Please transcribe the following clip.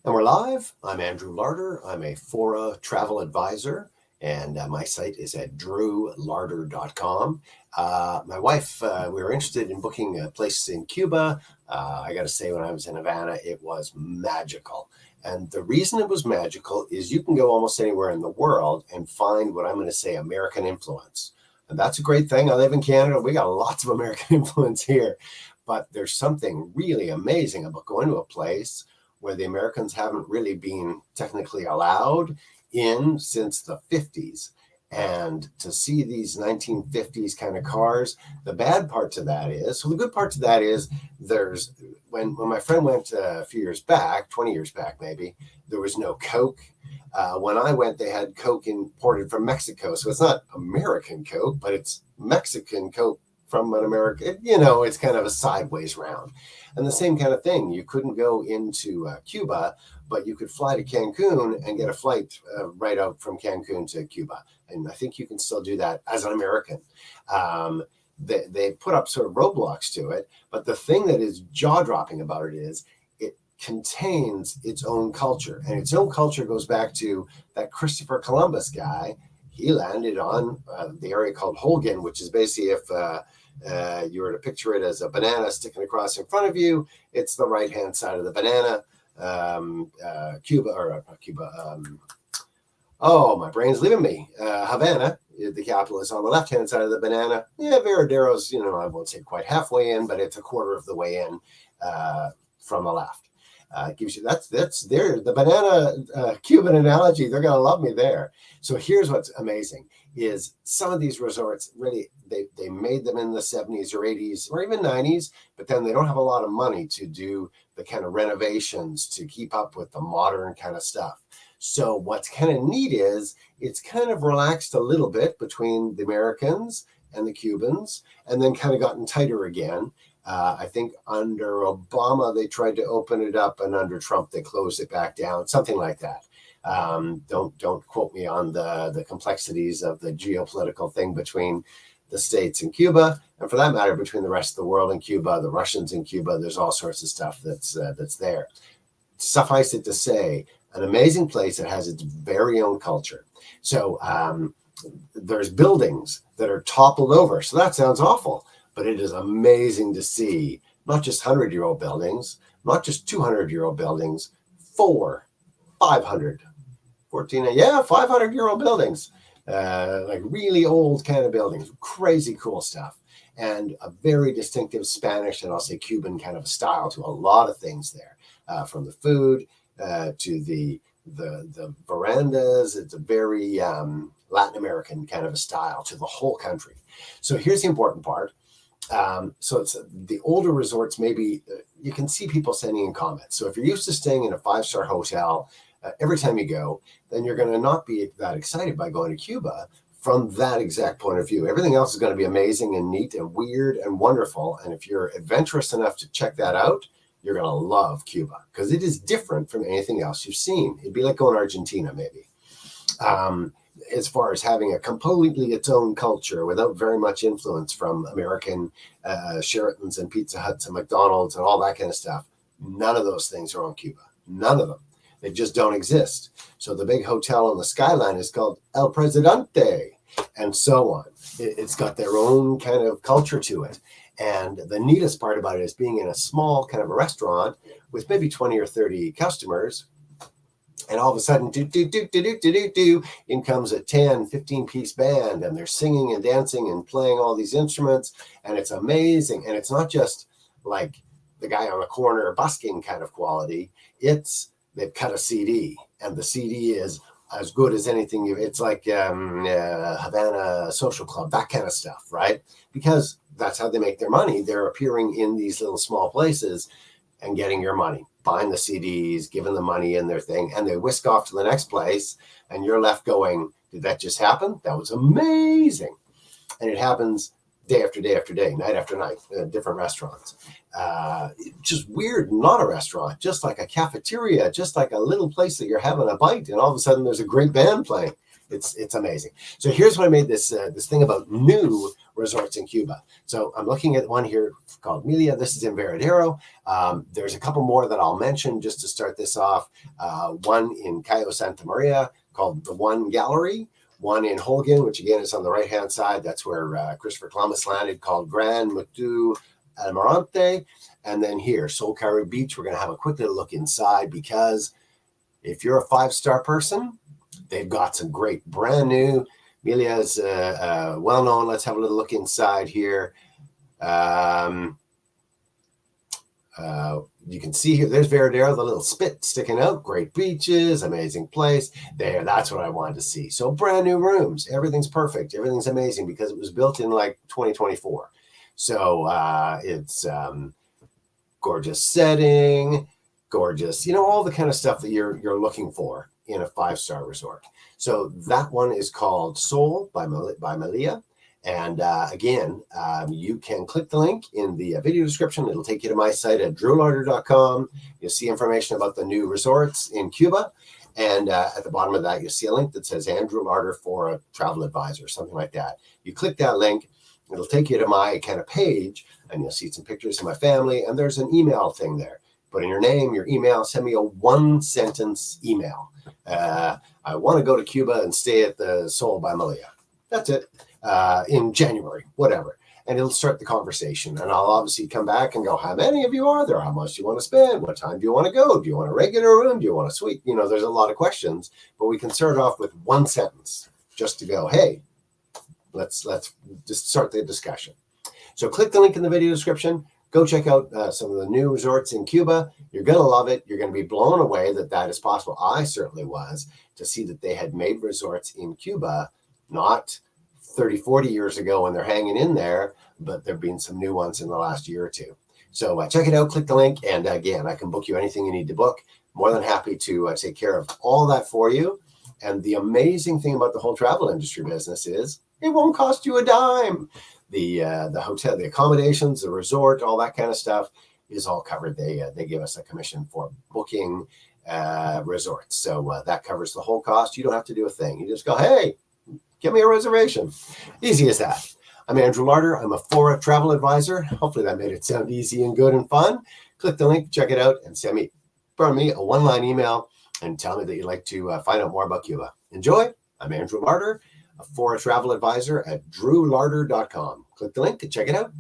And we're live. I'm Andrew Larder. I'm a Fora travel advisor, and my site is at drewlarder.com. My wife, we were interested in booking a place in Cuba. I got to say, when I was in Havana, it was magical. And the reason it was magical is you can go almost anywhere in the world and find what I'm going to say American influence. And that's a great thing. I live in Canada. We got lots of American influence here. But there's something really amazing about going to a place where the Americans haven't really been technically allowed in since the 50s. And to see these 1950s kind of cars, the bad part to that is, so the good part to that is there's, when my friend went a few years back, 20 years back maybe, there was no Coke. When I went, they had Coke imported from Mexico. So it's not American Coke, but it's Mexican Coke from an American, it's kind of a sideways round. And the same kind of thing, you couldn't go into Cuba, but you could fly to Cancun and get a flight right out from Cancun to Cuba. And I think you can still do that as an American. They put up sort of roadblocks to it, but the thing that is jaw-dropping about it is it contains its own culture. And its own culture goes back to that Christopher Columbus guy. He landed on the area called Holguín, which is basically if you were to picture it as a banana sticking across in front of you, it's the right-hand side of the banana. My brain's leaving me. Havana, the capital, is on the left-hand side of the banana. Yeah, Varadero's, I won't say quite halfway in, but it's a quarter of the way in from the left. Gives you that's there, the banana Cuban analogy. They're gonna love me there. So here's what's amazing is some of these resorts really they made them in the 70s or 80s or even 90s, but then they don't have a lot of money to do the kind of renovations to keep up with the modern kind of stuff. So what's kind of neat is it's kind of relaxed a little bit between the Americans and the Cubans, and then kind of gotten tighter again. I think under Obama, they tried to open it up, and under Trump, they closed it back down, something like that. Don't quote me on the complexities of the geopolitical thing between the States and Cuba, and for that matter, between the rest of the world and Cuba, the Russians in Cuba. There's all sorts of stuff that's there. Suffice it to say, an amazing place that has its very own culture. So there's buildings that are toppled over. So that sounds awful. But it is amazing to see not just 100-year-old buildings, not just 200-year-old buildings, 500, 500-year-old buildings, like really old kind of buildings, crazy cool stuff, and a very distinctive Spanish and I'll say Cuban kind of a style to a lot of things there, from the food to the verandas. It's a very Latin American kind of a style to the whole country. So here's the important part. So it's the older resorts, maybe you can see people sending in comments. So if you're used to staying in a 5-star hotel every time you go, then you're going to not be that excited by going to Cuba from that exact point of view. Everything else is going to be amazing and neat and weird and wonderful. And if you're adventurous enough to check that out, you're going to love Cuba because it is different from anything else you've seen. It'd be like going to Argentina, maybe. As far as having a completely its own culture without very much influence from American Sheratons and Pizza Huts and McDonald's and all that kind of stuff. None of those things are on Cuba. None of them. They just don't exist. So the big hotel on the skyline is called El Presidente and so on. It's got their own kind of culture to it. And the neatest part about it is being in a small kind of a restaurant with maybe 20 or 30 customers. And all of a sudden, in comes a 10, 15-piece band, and they're singing and dancing and playing all these instruments, and it's amazing. And it's not just like the guy on the corner busking kind of quality. They've cut a CD, and the CD is as good as anything. It's like Havana Social Club, that kind of stuff, right? Because that's how they make their money. They're appearing in these little small places and getting your money, buying the CDs, giving the money in their thing, and they whisk off to the next place, and you're left going, did that just happen? That was amazing. And it happens day after day after day, night after night, different restaurants. Just weird, not a restaurant, just like a cafeteria, just like a little place that you're having a bite, and all of a sudden there's a great band playing. It's amazing. So here's what I made this thing about new resorts in Cuba. So I'm looking at one here called Melia. This is in Varadero. There's a couple more that I'll mention just to start this off. One in Cayo Santa Maria called the One Gallery. One in Holguín, which again is on the right-hand side. That's where Christopher Columbus landed, called Gran, Muthu, Almirante. And then here, Sol Caribe Beach, we're going to have a quick little look inside, because if you're a 5-star person, they've got some great brand new. Melia is well known. Let's have a little look inside here. You can see here, there's Varadero, the little spit sticking out. Great beaches, amazing place. There, that's what I wanted to see. So brand new rooms. Everything's perfect. Everything's amazing because it was built in like 2024. So it's gorgeous setting, gorgeous, all the kind of stuff that you're looking for in a 5-star resort. So that one is called Sol by Melia. And again, you can click the link in the video description. It'll take you to my site at drewlarder.com. You'll see information about the new resorts in Cuba. And at the bottom of that, you'll see a link that says Andrew Larder for a travel advisor, something like that. You click that link, it'll take you to my kind of page, and you'll see some pictures of my family. And there's an email thing there. Put in your name, your email, send me a 1-sentence email. I want to go to Cuba and stay at the Sol by Melia. That's it. In January, whatever. And it'll start the conversation. And I'll obviously come back and go, how many of you are there? How much do you want to spend? What time do you want to go? Do you want a regular room? Do you want a suite? There's a lot of questions, but we can start off with 1 sentence just to go, hey, let's just start the discussion. So click the link in the video description. Go check out some of the new resorts in Cuba. You're going to love it. You're going to be blown away that is possible. I certainly was, to see that they had made resorts in Cuba, not 30, 40 years ago when they're hanging in there, but there have been some new ones in the last year or two. So check it out, click the link, and again, I can book you anything you need to book. More than happy to take care of all that for you. And the amazing thing about the whole travel industry business is it won't cost you a dime. The hotel, the accommodations, the resort, all that kind of stuff is all covered. They give us a commission for booking resorts. So that covers the whole cost. You don't have to do a thing. You just go, hey, get me a reservation. Easy as that. I'm Andrew Larder. I'm a Fora travel advisor. Hopefully that made it sound easy and good and fun. Click the link, check it out, and send me a 1-line email and tell me that you'd like to find out more about Cuba. Enjoy. I'm Andrew Larder, a Fora travel advisor at drewlarder.com. Click the link to check it out.